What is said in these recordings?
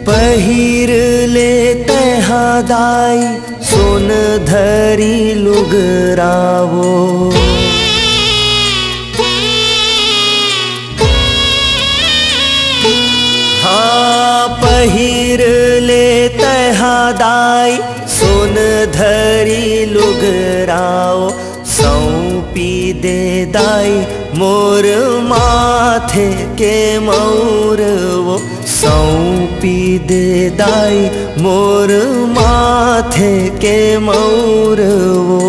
पहिर लेते हादाई सोन धरी लुगरावो। हाँ पहिर लेते हादाई सोन धरी लुगरावो। सौंपी दे दाई मोर माथे के मौर वो। सौंपी दे दाई मोर माथे के मौर वो।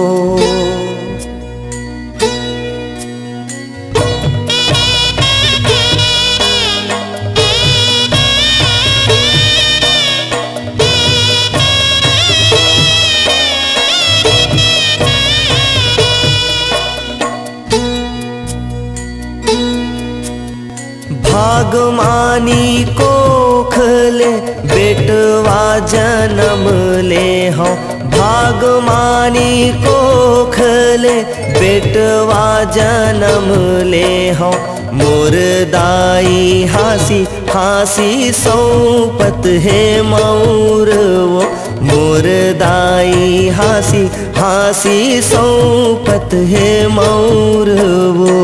भागमानी कोखले बेटवा जन्म ले हो। भागमानी कोखले बेटवा जन्म ले हो। मोर दाई हासी हासी सौंपत है मौर वो। मोर दाई हासी हासी सौंपत है मौर वो।